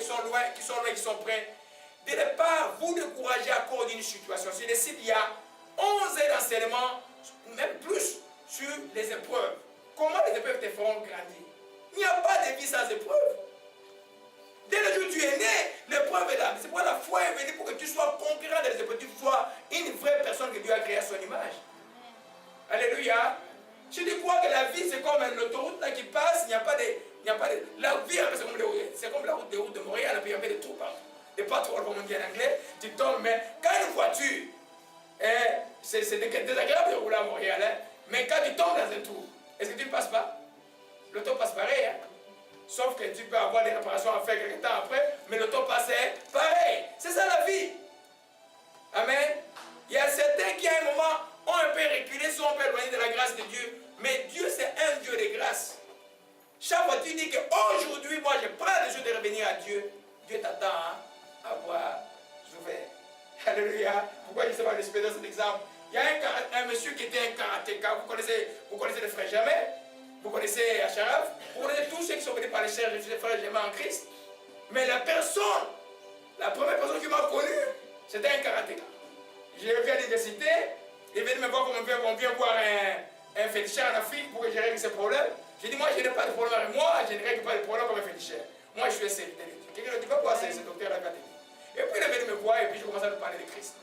qui sont loin, qui sont près, de ne pas vous décourager à cause d'une situation. Sur les sites, il y a 11 d'enseignement, même plus, sur les épreuves. Comment les épreuves te feront grandir? Il n'y a pas de vie sans épreuve. Dès le jour où tu es né, l'épreuve est là. C'est pourquoi la foi est venue pour que tu sois conquérant des épreuves, que tu sois une vraie personne que Dieu a créée à son image. Alléluia. Si tu crois que la vie c'est comme une autoroute là qui passe, il n'y a pas de... La vie c'est comme la route de Montréal, il y a des trous partout. Des patrouilles, comme on dit en anglais, tu tombes, mais quand une voiture, c'est désagréable de rouler à Montréal, hein, mais quand tu tombes dans un trou, est-ce que tu ne passes pas? L'auto passe pareil, hein? Sauf que tu peux avoir des réparations à faire quelque temps après, mais l'auto passe pareil. C'est ça la vie. Amen. Il y a certains qui à un moment ont un peu reculé, sont un peu éloignés de la grâce de Dieu, mais Dieu c'est un Dieu de grâce. Chaque fois tu dis qu'aujourd'hui, moi je prends le jour de revenir à Dieu, Dieu t'attend à voir ouvert. Alléluia. Pourquoi je ne sais pas l'expliquer dans cet exemple? Il y a un monsieur qui était un karatéka. Vous connaissez le frère Jamais? Vous connaissez Acharaf? Vous connaissez tous ceux qui sont venus par les frères Jamais en Christ? Mais la première personne qui m'a connu, c'était un karatéka. J'ai vu à l'université, il est venu me voir comme on vient voir un féticheur en Afrique pour que je règle ses problèmes. J'ai dit, moi je n'ai pas de problème avec moi, je ne règle pas de problème comme un féticheur. Moi je suis un serviteur de Dieu. Quelqu'un ne dit pas quoi, c'est ce docteur là. Et puis il est venu me voir et puis je commençais à lui parler de Christ.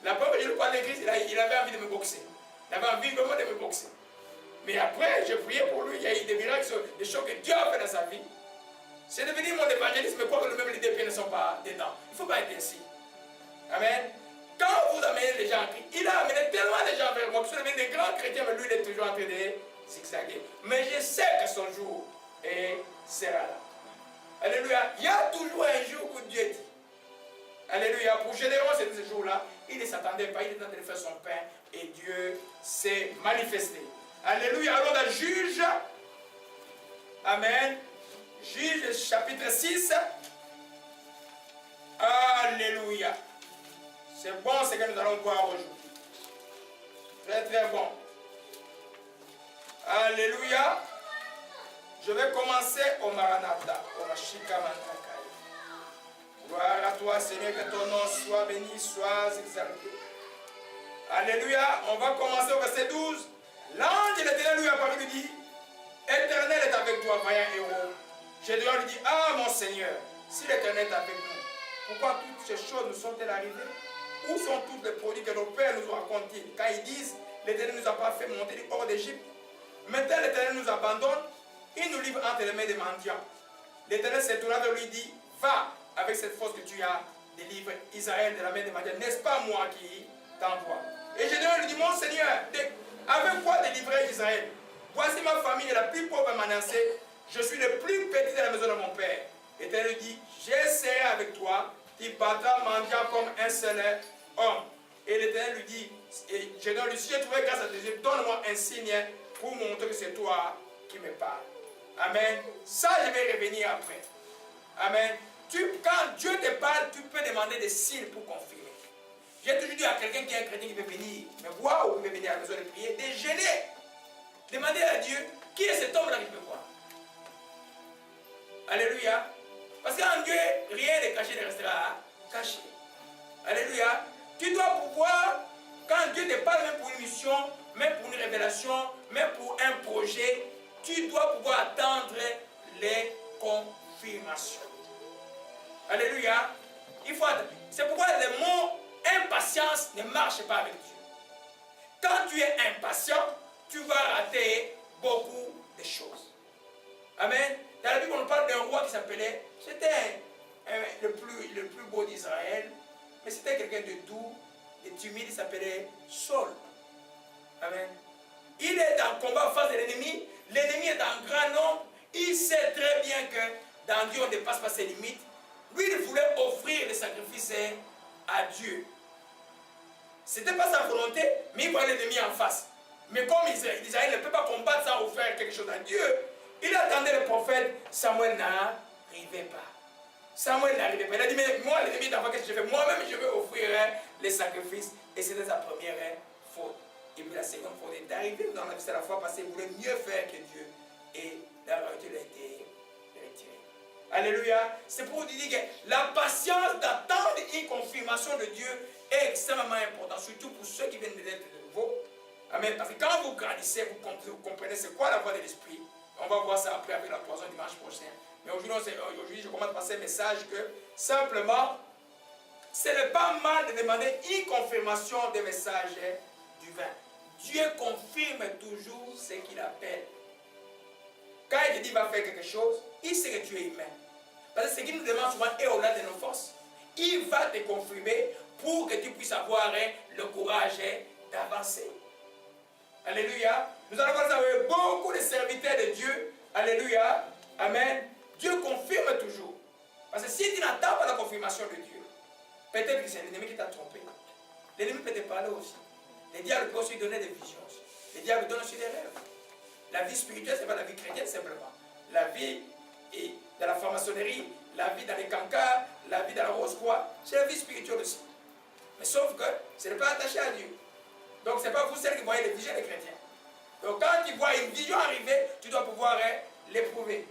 La première fois que je lui parlais de Christ, il avait envie de me boxer. Il avait envie vraiment de me boxer. Mais après, j'ai prié pour lui, il y a eu des miracles, des choses que Dieu a fait dans sa vie. C'est devenu mon évangéliste, mais quoi que même les deux pieds ne sont pas dedans. Il ne faut pas être ainsi. Amen. Quand vous amenez les gens à Christ, il a amené tellement de gens vers moi, que ce sont des grands chrétiens, mais lui il est toujours en train de zigzaguer. Mais je sais que son jour sera là. Alléluia. Il y a toujours un jour où Dieu dit. Alléluia. Pour Gédéon, c'est ce jour-là. Il ne s'attendait pas, il était en train de faire son pain et Dieu s'est manifesté. Alléluia. Alors dans Juge, amen. Juge chapitre 6. Alléluia. C'est bon ce que nous allons voir aujourd'hui. Très très bon. Alléluia. Je vais commencer au Maranatha, au Mashika Mantakai. Gloire à toi, Seigneur, que ton nom soit béni, soit exalté. Alléluia. On va commencer au verset 12. L'ange de l'Éternel lui apparut et lui dit, Éternel est avec toi, vaillant héros. Gédéon lui dit, ah mon Seigneur, si l'Éternel est avec nous, pourquoi toutes ces choses nous sont-elles arrivées? Où sont tous les produits que nos pères nous ont racontés? Quand ils disent, l'Éternel ne nous a pas fait monter hors d'Égypte. Maintenant l'Éternel nous abandonne, il nous livre entre les mains des mendiants. L'Éternel s'est tourné vers lui et dit, va avec cette force que tu as, délivre Israël de la main des mendiants. N'est-ce pas moi qui t'envoie? Et Gédéon lui dit, mon Seigneur, avec quoi délivrer Israël? Voici ma famille est la plus pauvre à Manassé. Je suis le plus petit de la maison de mon père. L'Éternel lui dit, je serai avec toi, tu battras mendiant comme un seul homme. Et l'Éternel lui dit, et Gédéon lui dit, si j'ai trouvé grâce à tes yeux, donne-moi un signe pour montrer que c'est toi qui me parles. Amen. Ça, je vais revenir après. Amen. Quand Dieu te parle, tu peux demander des signes pour confirmer. J'ai toujours dit à quelqu'un qui est un chrétien qui veut venir me voir ou qui veut venir à la maison de prier, de gêner. Demandez à Dieu, qui est cet homme-là qui peut voir? Alléluia. Parce qu'en Dieu, rien de caché ne restera caché. Alléluia. Tu dois pouvoir, quand Dieu te parle, même pour une mission, même pour une révélation, même pour un projet, tu dois pouvoir attendre les confirmations. Alléluia. Il faut attendre. C'est pourquoi le mot impatience ne marche pas avec Dieu. Quand tu es impatient, tu vas rater beaucoup de choses. Amen. Dans la Bible, on parle d'un roi qui s'appelait, c'était le plus beau d'Israël, mais c'était quelqu'un de doux, de timide, il s'appelait Saul. Amen. Il est en combat en face de l'ennemi, l'ennemi est en grand nombre, il sait très bien que dans Dieu on ne dépasse pas ses limites. Lui, il voulait offrir le sacrifice à Dieu. Ce n'était pas sa volonté, mais il voyait l'ennemi en face. Mais comme Israël ne peut pas combattre sans offrir quelque chose à Dieu, il attendait le prophète, Samuel n'arrivait pas. Samuel n'arrivait pas. Il a dit, mais moi, l'ennemi d'avant, qu'est-ce que je fais? Moi-même, je vais offrir les sacrifices. Et c'était sa première faute. Et puis la seconde faute est arrivée dans la vie de la foi parce qu'il voulait mieux faire que Dieu. Et la réalité a été retirée. Alléluia. C'est pour vous dire que la patience d'attendre une confirmation de Dieu est extrêmement importante, surtout pour ceux qui viennent d'être de nouveau. Amen. Parce que quand vous grandissez, vous comprenez c'est quoi la voie de l'esprit. On va voir ça après avec la poisson dimanche prochain. Mais aujourd'hui, je commence par passer un message que simplement, ce n'est pas mal de demander une confirmation des messages divins. Dieu confirme toujours ce qu'il appelle. Quand il te dit qu'il va faire quelque chose, il sait que tu es humain. Parce que ce qu'il nous demande souvent est au-delà de nos forces. Il va te confirmer pour que tu puisses avoir le courage d'avancer. Alléluia. Nous allons voir ça avec beaucoup de serviteurs de Dieu. Alléluia. Amen. Dieu confirme toujours. Parce que si tu n'attends pas la confirmation de Dieu, peut-être que c'est l'ennemi qui t'a trompé. L'ennemi peut te parler aussi. Le diable peut aussi donner des visions. Le diable donne aussi des rêves. La vie spirituelle, ce n'est pas la vie chrétienne simplement. La vie est dans la franc-maçonnerie, la vie dans les cancars, la vie dans la rose-croix, c'est la vie spirituelle aussi. Mais sauf que ce n'est pas attaché à Dieu. Donc ce n'est pas vous celles qui voyez les visions des chrétiens. Donc quand tu vois une vision arriver, tu dois pouvoir l'éprouver.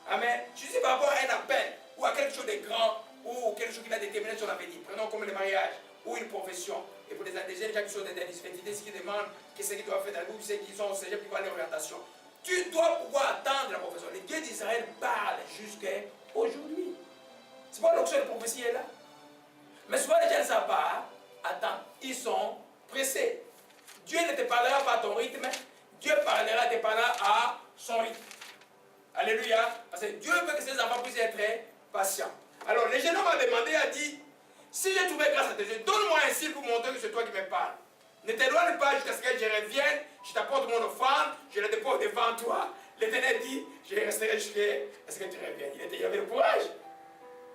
Amen. Je dis par rapport à un appel ou à quelque chose de grand ou quelque chose qui va déterminer son avenir. Prenons comme le mariage ou une profession. Et pour les jeunes gens qui sont dans des difficultés, ce qui demandent qu'est-ce qu'ils doivent faire dans le groupe, c'est qu'ils sont au cégep qui vont aller l'orientation. Tu dois pouvoir attendre la profession. Le Dieu d'Israël parle jusqu'à aujourd'hui. C'est pas l'option de prophétie est là. Mais souvent les gens ne savent pas attendre. Ils sont pressés. Dieu ne te parlera pas à ton rythme. Dieu te parlera à son rythme. Alléluia. Parce que Dieu veut que ses enfants puissent être patients. Alors le jeune homme a demandé, a dit, si j'ai trouvé grâce à tes yeux, donne-moi un signe pour montrer que c'est toi qui me parles. Ne t'éloigne pas jusqu'à ce que je revienne, je t'apporte mon offrande, je la dépose devant toi. L'Éternel dit, je resterai jusqu'à ce que tu reviennes. Il avait le courage.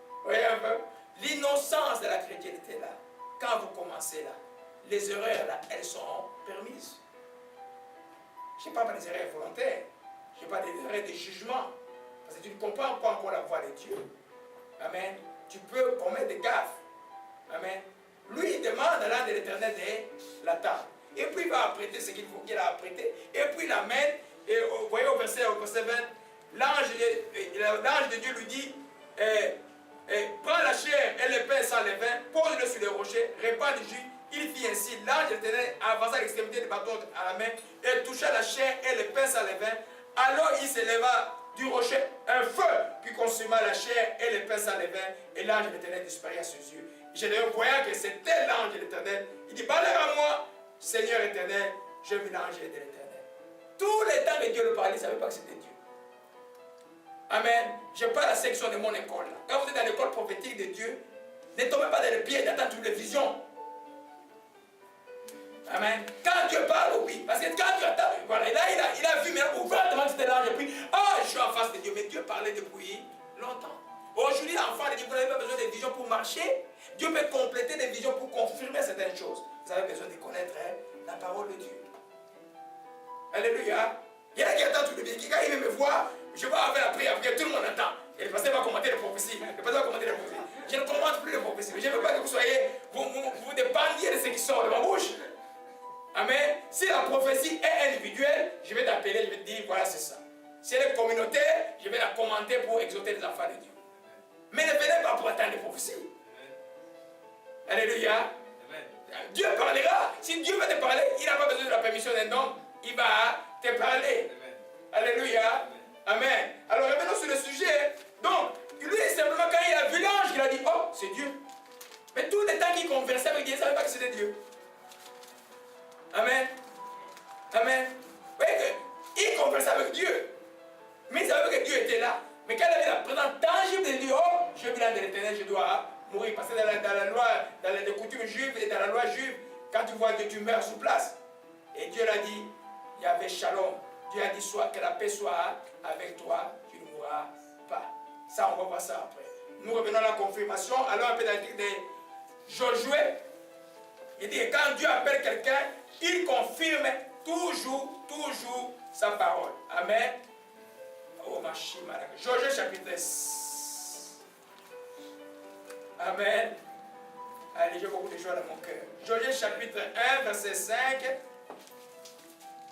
Vous voyez un peu? L'innocence de la chrétienté là, quand vous commencez là, les erreurs là, elles sont permises. Je ne parle pas des erreurs volontaires, je parle des erreurs de jugement. Parce que tu ne comprends pas encore la voix de Dieu. Amen. Tu peux commettre des gaffes. Amen. Lui, il demande à l'âme de l'Éternel de l'attendre. Et puis il va apprêter ce qu'il a apprêté. Et puis il l'amène. Et vous voyez au verset 20, l'ange de Dieu lui dit, prends la chair et le pain sans levain, pose-le sur le rocher, répand du jus. Il fit ainsi. L'ange de l'Éternel avança à l'extrémité du bâton à la main et toucha la chair et le pain sans levain. Alors il s'éleva du rocher un feu qui consuma la chair et le pain sans levain, et l'ange de l'Éternel disparut à ses yeux. Gédéon, voyant que c'était l'ange de l'Éternel, il dit, parlez à moi, Seigneur éternel, je vis l'ange de l'Éternel. Tous les temps que Dieu le parlait, il ne savait pas que c'était Dieu. Amen. Je parle à la section de mon école. Quand vous êtes dans l'école prophétique de Dieu, ne tombez pas dans le pied d'attendre toutes les visions. Amen. Quand Dieu parle, oui. Parce que quand Dieu attend, voilà, là, il a vu, mais ouvertement que c'était l'ange. Et puis, je suis en face de Dieu. Mais Dieu parlait depuis longtemps. Aujourd'hui, l'enfant de Dieu, vous n'avez pas besoin de visions pour marcher. Dieu peut compléter des visions pour confirmer certaines choses. Vous avez besoin de connaître la parole de Dieu. Alléluia. Il y en a qui attendent tout le bien. Quand il veut me voir, je vais avoir la prière. Tout le monde attend. Et le pasteur va commenter les prophéties. Le pasteur va commenter les prophéties. Je ne commente plus les prophéties. Je ne veux pas que vous soyez, vous dépendiez de ce qui sort de ma bouche. Amen. Si la prophétie est individuelle, je vais t'appeler, je vais te dire, voilà, c'est ça. Si elle est communautaire, je vais la commenter pour exhorter les enfants de Dieu. Mais ne venez pas pour attendre les prophéties. Alléluia. Amen. Dieu parlera. Si Dieu veut te parler, il n'a pas besoin de la permission d'un homme. Il va te parler. Amen. Alléluia. Amen. Amen. Alors revenons sur le sujet. Donc, lui, simplement, quand il a vu l'ange, il a dit, oh, c'est Dieu. Mais tout le temps qu'il conversait avec Dieu, il ne savait pas que c'était Dieu. Amen. Amen. Vous voyez qu'il conversait avec Dieu. Mais il savait que Dieu était là. Mais quand il avait la présence tangible de Dieu, oh, je vis l'âme de l'Éternel, je dois mourir. Parce que dans la loi, dans les coutumes juives et dans la loi juive, quand tu vois Dieu, tu meurs sur place. Et Dieu l'a dit, il y avait shalom. Dieu a dit, soit que la paix soit avec toi, tu ne mourras pas. Ça, on va voir ça après. Nous revenons à la confirmation. Alors un peu dans le truc de Josué. Il dit que quand Dieu appelle quelqu'un, il confirme toujours sa parole. Amen. Oh, ma chimara. Josué chapitre 6. Amen. Allez, j'ai beaucoup de choses dans mon cœur. Josué chapitre 1, verset 5.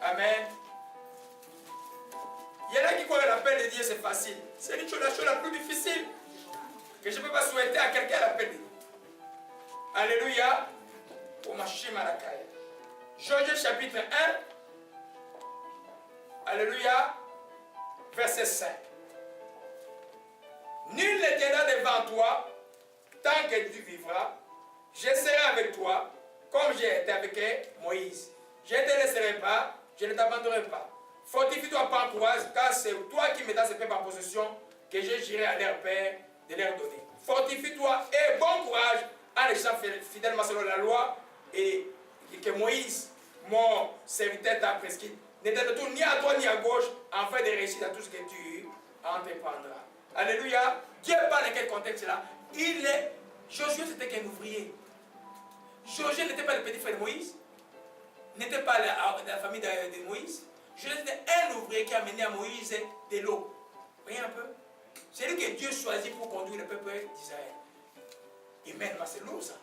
Amen. Il y a y en a qui croient que l'appel de Dieu c'est facile. C'est la chose la plus difficile que je ne peux pas souhaiter à quelqu'un l'appel de Dieu. Alléluia. Josué chapitre 1. Alléluia. Verset 5. Nul ne tiendra devant toi tant que tu vivras. Je serai avec toi comme j'ai été avec Moïse. Je ne te laisserai pas, je ne t'abandonnerai pas. Fortifie-toi par courage, car c'est toi qui me donnes ce peuple en possession, que je j'irai à leur père de leur donner. Fortifie-toi et bon courage en échangeant fidèlement selon la loi et que Moïse, mon serviteur, t'a prescrit. Ne te retourne ni à droite ni à gauche afin de réussir dans tout ce que tu entreprendras. Alléluia. Dieu parle dans quel contexte là? Josué c'était qu'un ouvrier. Josué n'était pas le petit frère de Moïse. N'était pas la famille de Moïse. Josué était un ouvrier qui a amené à Moïse de l'eau. Voyez un peu? C'est lui que Dieu choisit pour conduire le peuple d'Israël. Et maintenant c'est lourd ça.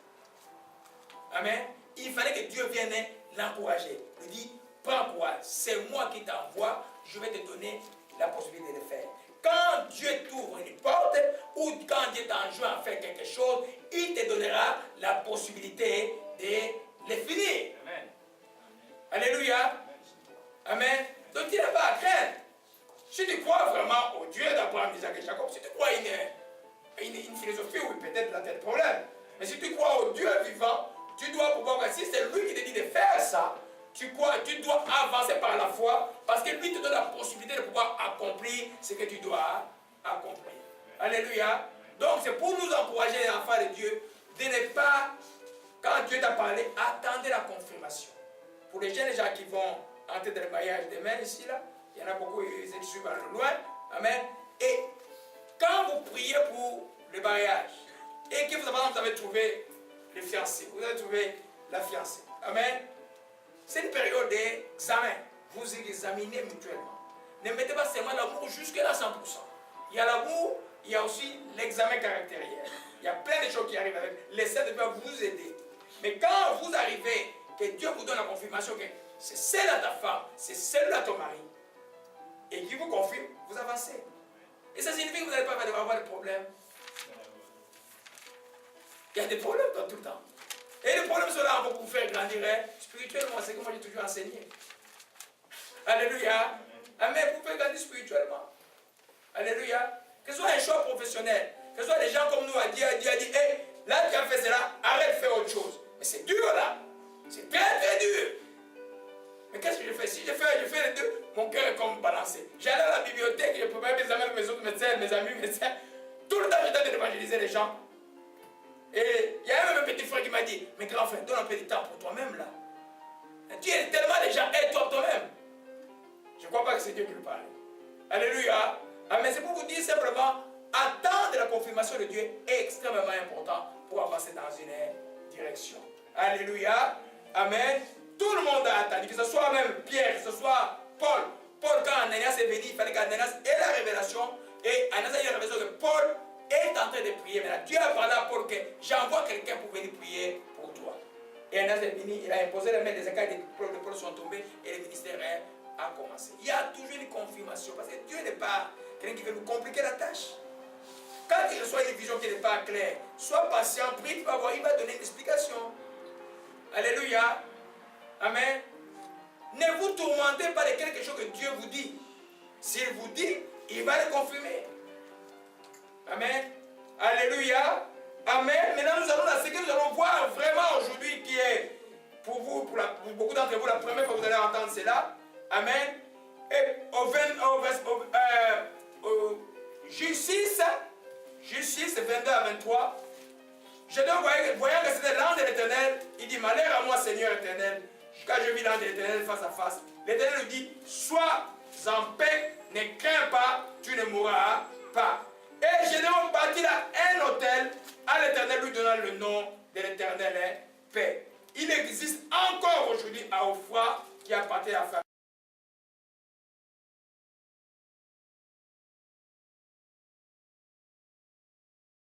Amen. Il fallait que Dieu vienne l'encourager. Il dit, prends courage, c'est moi qui t'envoie, je vais te donner la possibilité de le faire. Quand Dieu t'ouvre une porte, ou quand Dieu t'enjoint à faire quelque chose, il te donnera la possibilité de le finir. Amen. Alléluia. Amen. Donc il n'y a pas à craindre. Si tu crois vraiment au Dieu d'Abraham, d'Isaac et Jacob, si tu crois une philosophie, oui, peut-être là, tu as des problèmes. Mais si tu crois au Dieu vivant, tu dois pouvoir, si c'est lui qui te dit de faire ça, tu dois avancer par la foi, parce que lui te donne la possibilité de pouvoir accomplir ce que tu dois accomplir. Alléluia. Donc c'est pour nous encourager, les enfants de Dieu, de ne pas, quand Dieu t'a parlé, attendez la confirmation. Pour les jeunes gens qui vont entrer dans le mariage demain, ici, là, il y en a beaucoup, ils suivent à loin. Amen. Et quand vous priez pour le mariage, et que vous avez trouvé le fiancé, vous avez trouvé la fiancée. Amen. C'est une période d'examen. Vous examinez mutuellement. Ne mettez pas seulement l'amour jusque-là 100%. Il y a l'amour, il y a aussi l'examen caractériel. Il y a plein de choses qui arrivent avec. L'essai de Dieu vous aider. Mais quand vous arrivez, que Dieu vous donne la confirmation que c'est celle-là ta femme, c'est celle-là ton mari, et qui vous confirme, vous avancez. Et ça signifie que vous n'allez pas avoir de problèmes. Il y a des problèmes dans tout le temps. Et les problèmes sont là pour vous faire grandir spirituellement. C'est que moi j'ai toujours enseigné. Alléluia. Amen. Vous pouvez grandir spirituellement. Alléluia. Que ce soit un choix professionnel, que ce soit des gens comme nous, Dieu a dit, hey, là tu as fait cela, arrête de faire autre chose. Mais c'est dur là. C'est très très dur. Mais qu'est-ce que je fais? Si je fais les deux, mon cœur est comme balancé. J'allais à la bibliothèque, je préparais mes amis, mes autres médecins, mes amis médecins. Tout le temps j'étais d'évangéliser les gens. Et il y a même un petit frère qui m'a dit, mais grand frère, donne un peu de temps pour toi-même là. Tu es tellement déjà, aide-toi toi-même. Je ne crois pas que c'est Dieu qui lui parle. Alléluia. Mais c'est pour vous dire simplement, attendre la confirmation de Dieu est extrêmement important pour avancer dans une direction. Alléluia. Amen. Tout le monde a attendu, que ce soit même Pierre, que ce soit Paul. Paul, quand Ananias est venu, il fallait qu'Ananias ait la révélation. Et Ananias a eu la révélation que Paul est en train de prier. Maintenant, Dieu a parlé à Paul que j'envoie quelqu'un pour venir prier pour toi. Et Ananias est venu, il a imposé les mains des écailles de Paul sont tombés et le ministère a commencé. Il y a toujours une confirmation parce que Dieu n'est pas quelqu'un qui veut nous compliquer la tâche. Quand il reçoit une vision qui n'est pas claire, sois patient, prie, tu vas voir, il va donner une explication. Alléluia. Amen. Ne vous tourmentez pas de quelque chose que Dieu vous dit. S'il vous dit, il va le confirmer. Amen. Alléluia. Amen. Maintenant, nous allons à ce que nous allons voir vraiment aujourd'hui qui est pour vous, pour beaucoup d'entre vous, la première fois que vous allez entendre cela. Amen. Et Justice 22 à 23. Je dois voyant que c'était l'ange de l'Éternel. Il dit, malheur à moi, Seigneur éternel, quand je vis l'ange de l'Éternel face à face. L'Éternel lui dit, sois en paix, ne crains pas, tu ne mourras pas. Et je devais bâtir un hôtel à l'Éternel, lui donnant le nom de l'Éternel, paix. Il existe encore aujourd'hui à Ophrah qui appartient à la famille.